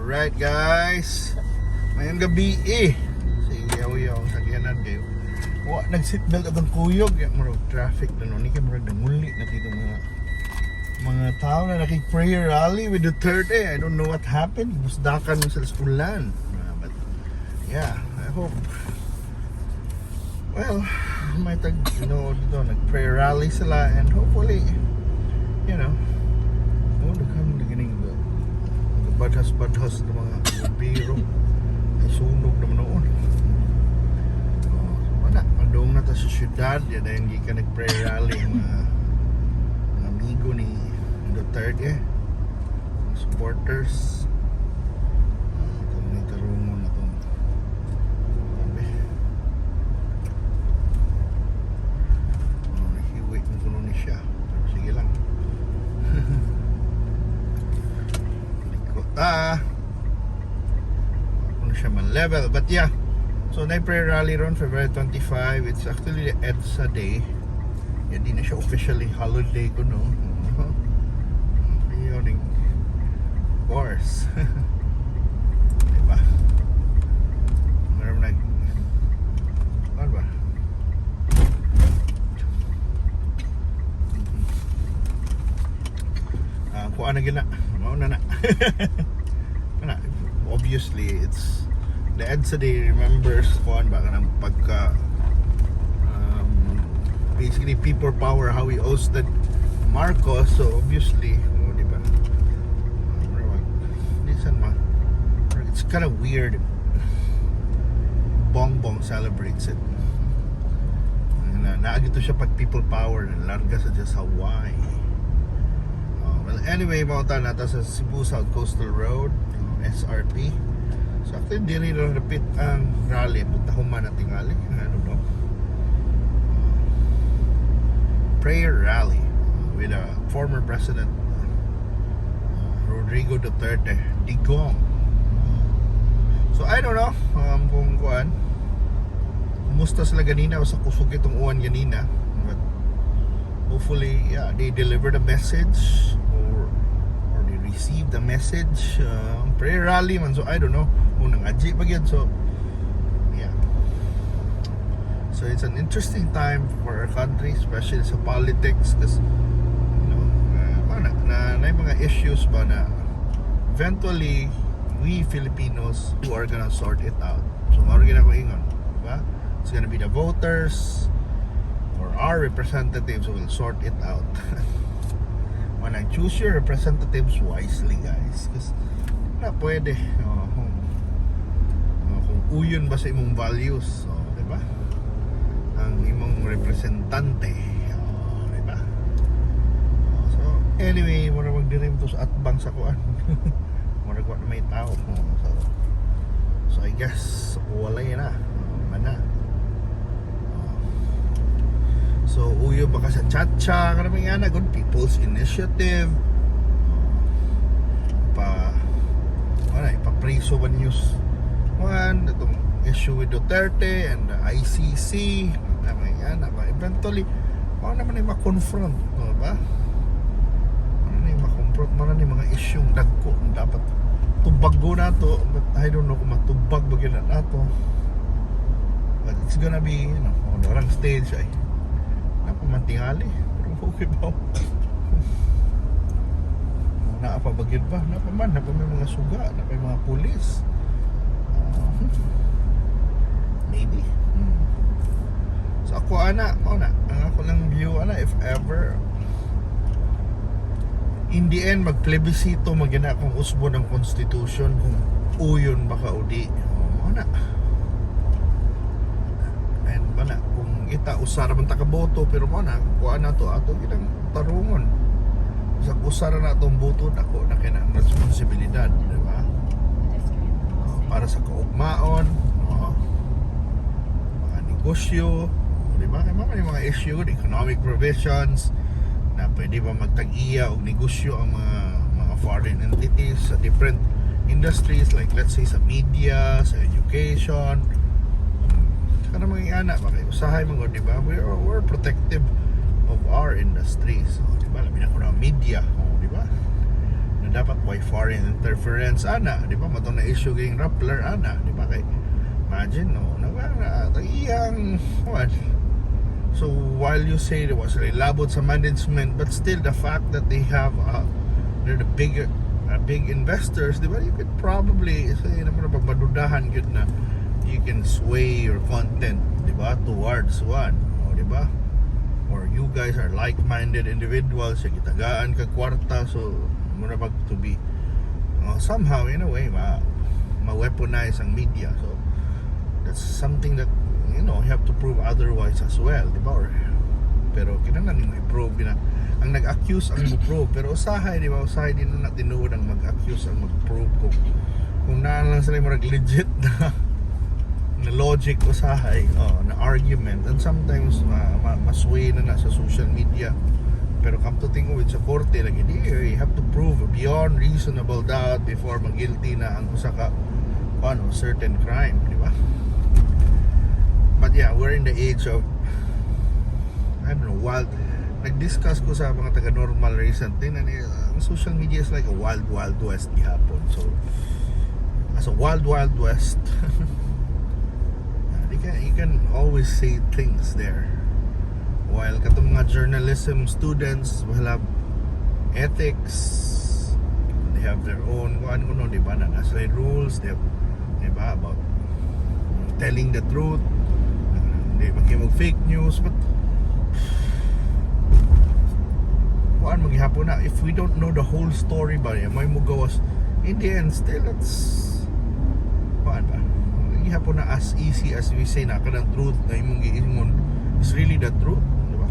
Alright guys, mayang gabi sa iyaw-iyaw sa gihanan kayo. Wa nag-seatbelt ang kuyog, marag traffic na nun. Ika marag namuli na dito mga tao na nakik-prayer rally with Duterte. I don't know what happened. Busdakan mo sa eskulan. But yeah, I hope. Well, may dito nag-prayer rally sila and hopefully, nagkano na gining badhas-badhas ng mga biro ay sunog naman noon. Wala, padong na ta sa syudad yan dahil hindi ka nag-prayer rally mga amigo ni Duterte, supporters. Ito na itarungon na itong nahiwit mo kuno ni siya, pero sige lang. Kung siya man level, but yeah, so na-prayer rally ron February 25. It's actually the EDSA day. Hindi na siya officially holiday ko, no? Yun, of course. Diba? Meron na ano ba? Kung ano gina na obviously it's the EDSA day remembers kung ba ng pagka basically people power how we hosted Marcos, so obviously diba it's kind of weird. Bongbong celebrates it naagito siya pag people power na larga sa just Hawaii. Well, anyway, mauta nata sa Cebu South Coastal Road, SRP. So actually, hindi rin repeat ang rally. Punta human na tingali. I don't know. Prayer rally with former President Rodrigo Duterte. Digong. So I don't know kung kuan. Kumusta sila ganina o sa kusog itong uwan ganina. But hopefully, yeah, they deliver the message or they receive the message. Prayer rally man, so I don't know kung nang-adji ba yun. So yeah, so it's an interesting time for our country, especially sa politics, because na mga issues ba na eventually we Filipinos who are gonna sort it out. So maraming ko ingon, diba? It's gonna be the voters or our representatives who will sort it out. When I choose your representatives wisely, guys, because na pwede kung uyon ba sa imong values, diba? Ang imong representante, diba? So anyway, mura magdirim to sa atbang sa kuan. Mura kuan na may tao. So I guess wala na mana. So uyo baka sa Chacha karami nga na good people's initiative ipapreso ba news one itong issue with Duterte and the ICC karami nga na ba eventually paano naman yung makonfront, ba? Paano na yung makonfront man na yung mga issue dagko dapat tubago na to, but I don't know kung matubag ba yun na to, but it's gonna be orang stage ay napamantingali pero okay ba naapabagid ba may mga suga may mga pulis maybe so ako ang ako lang view if ever in the end magplebisito magina kung usbo ng constitution kung uyon baka udi and bana kung ita usara man takaboto pero kuan na to ato ginang tarungon sa usara na itong boto ako na kinang responsibilidad, diba? Para sa kaugmaon, mga negosyo, diba? May mga issue, economic provisions na pwede ba magtag-iya o negosyo ang mga foreign entities sa different industries, like let's say sa media, sa education, kana mga ana ba kayo usahay mga, diba? We're protective of our industries, diba? Labi na ko na media, diba? Na dapat why foreign interference ana, di ba? Matong na issue kay Rappler ana, di ba? Kay imagine no, iyang what? So while you say there was labot sa management, but still the fact that they have they're the big investors, di ba? You could probably say naman na pagmadudahan yun na you can sway your content, di ba, towards one, o di ba? Or you guys are like-minded individuals, gitagaan ka kwarta, so muna bag to be somehow in a way ma-weaponize ang media. So that's something that you have to prove otherwise as well, di ba? Or, pero kinahanglan mo i-prove na ang nag-accuse ang mo-prove, pero usahay, di ba? Usahay din na tinuod ang mag-accuse ang mag-prove kung naan lang sila yung legit na logic usahay, na argument, and sometimes masway na sa social media. Pero come to think of it, sa korte lagi you have to prove beyond reasonable doubt before mag-guilty na ang usa ka certain crime, di ba? But yeah, we're in the age of I don't know, wild. Nag-discuss ko sa mga taga-normal recently na ang social media is like a wild west gihapon. So as a wild west you can always say things there, while katong mga journalism students will have ethics, they have their own di ba, na nasa rules, they have, di ba, about telling the truth, hindi mag fake news. But maghihapon na if we don't know the whole story ba may mugawas in the end. Still it's ba hapon na as easy as we say na kanang truth na imong giingon is really the truth, di ba?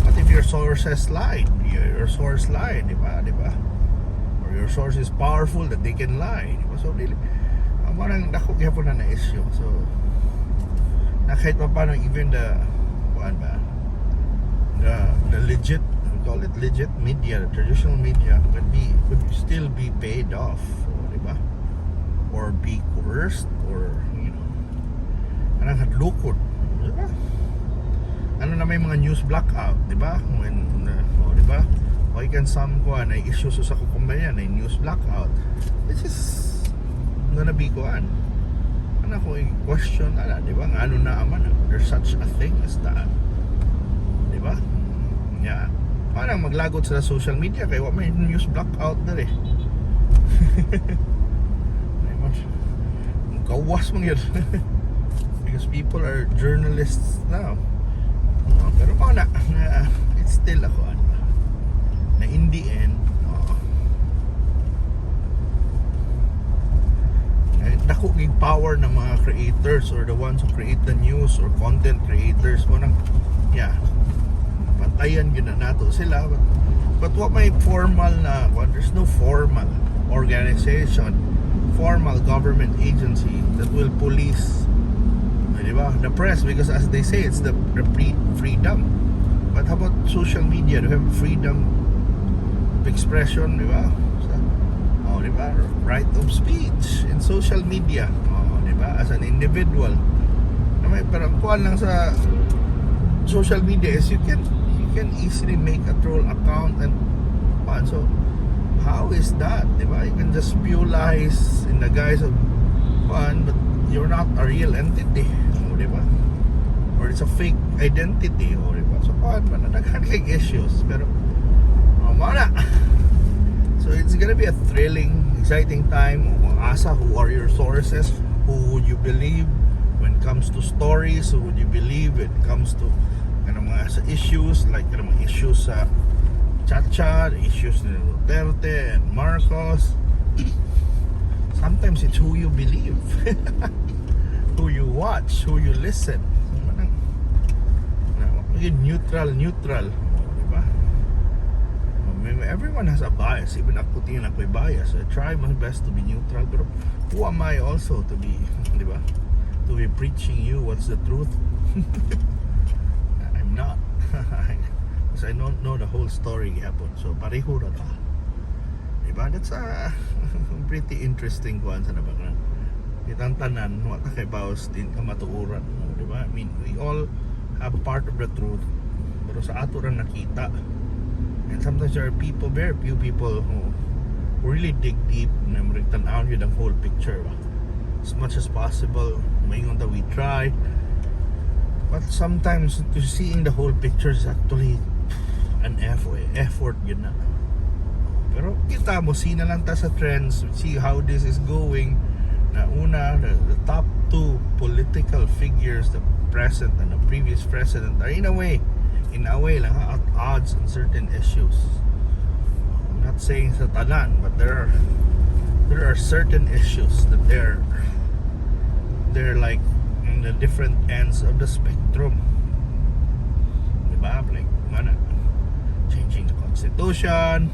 But if your sources lie, your source lie, di ba? Or your source is powerful that they can lie, di ba? So really marang dako gyapon na issue. So na kahit pa paano, even the legit, we call it legit media, the traditional media could still be paid off, di ba? Or be coerced, or anong hadlukod, di ba? Ano na may mga news blackout, di ba? When di ba? Why can some na issues sa kumpanya na news blackout, which is gonna be ano ko question di ba? Ano na aman, there's such a thing as that, di ba? Yeah. Parang maglagot sa social media kay may news blackout na kawas man yun because people are journalists now. Pero na it's still ako na in the end dako gig power ng mga creators or the ones who create the news or content creators mo nang pantayan yun na nato sila. But what may formal na there's no formal organization, formal government agency that will police, di ba, the press, because as they say it's the freedom. But how about social media? Do you have freedom of expression, di ba? Di ba, right of speech in social media, di ba, as an individual. Pero ang kuwan lang sa social media is you can easily make a troll account and so how is that, di ba? You can just spew lies in the guise of fun, but you're not a real entity, di ba? Or it's a fake identity, di ba? So manadaghan kay issues, pero mana. So it's gonna be a thrilling, exciting time. Asa, who are your sources? Who would you believe when it comes to stories? Who would you believe when it comes to mga issues, like mga issues sa Chacha, issues ni Duterte and Marcos? Sometimes it's who you believe, who you watch, who you listen. Neutral, di ba? Everyone has a bias. Even ako tingin ako'y bias. I try my best to be neutral, pero who am I also to be, di ba? To be preaching you what's the truth? I'm not. Because I don't know the whole story hapon. So pareho ra ta. Diba? That's a pretty interesting kuan sa nabang. Kitang tanan, wata kay bawas din ka matuuran. Diba? I mean, we all have part of the truth. Pero sa ato ra nakita. And sometimes there are people, very few people who really dig deep na tanaw yun ang whole picture ba? As much as possible mayon that we try, but sometimes seeing the whole picture is actually an effort yun na. Pero kita mo, see na lang ta sa trends, see how this is going. Na una, the top two political figures, the present and the previous president, are in a way lang at odds on certain issues. I'm not saying sa tanan, but there are certain issues that they're like in the different ends of the spectrum. Diba? Like, mana, changing the constitution,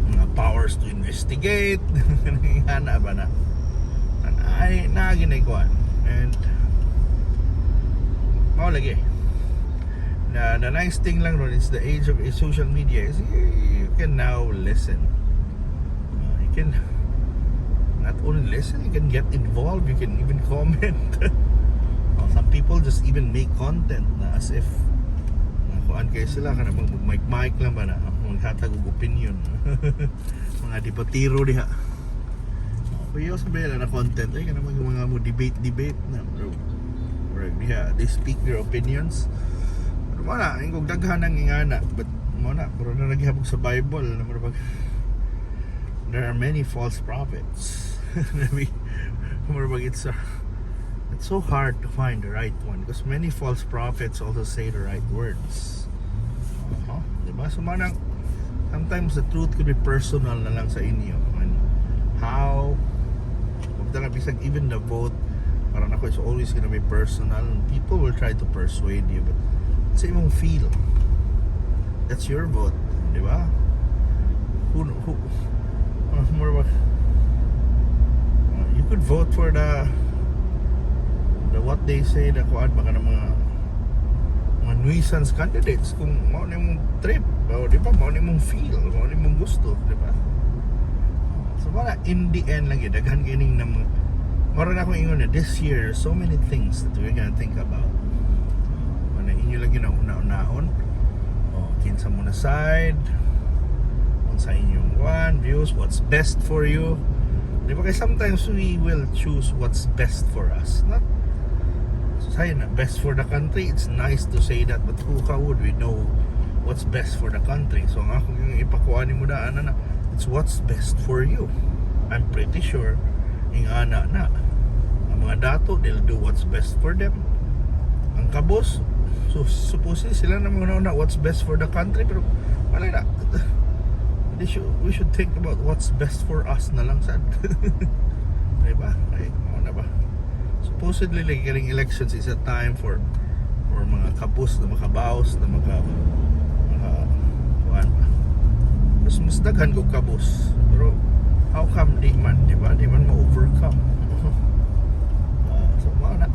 mga powers to investigate, hana ba na? Ay, naginikuan. And lagi. The nice thing lang ron is the age of social media is you can now listen. You can not only listen, you can get involved, you can even comment. Some people just even make content na as if kuan kayo sila kana mag-mic lang ba na maghatag og opinion. Mga debatero diha. Kuya sabihin na content ay kana mga mo debate na bro. Or diha, they speak their opinions. Pero wala, ingog daghan ang ingana, but mo na pero na naghihapog sa Bible na there are many false prophets. It's so hard to find the right one because many false prophets also say the right words. Diba? So manang sometimes the truth could be personal na lang sa inyo. And how bisag even the vote parang ako it's always gonna be personal. People will try to persuade you, but sa imong feel, that's your vote, diba? Who you could vote for the what they say na kuan baka ng mga nuisance candidates kung mao na mong trip o di ba mao na mong feel mao na mong gusto, di ba? So wala, in the end lang daghan kining na maron ako ingon na this year so many things that we're gonna think about. Mana inyo lang una-unahon kinsa mo na side sa inyong views, what's best for you. Di ba? Kasi sometimes we will choose what's best for us. Not saying na best for the country. It's nice to say that, but how would we know what's best for the country? So ang ako yung ipakuhanin mo na it's what's best for you. I'm pretty sure yung ang mga dato, they'll do what's best for them. Ang kabos, so supposedly sila na mga what's best for the country, pero wala na. We should think about what's best for us na lang sad. Diba? Ay, ano ba? Supposedly like getting elections is a time for mga kabus na makabaos na kuan pa. Mas daghan ko kabus. Pero how come di man, diba? Di man ma-overcome. So mana.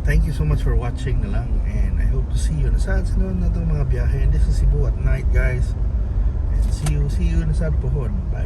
Thank you so much for watching na lang, and I hope to see you sa sunod na itong mga biyahe. And this is Cebu at night, guys. And see you na sa pohon. Bye.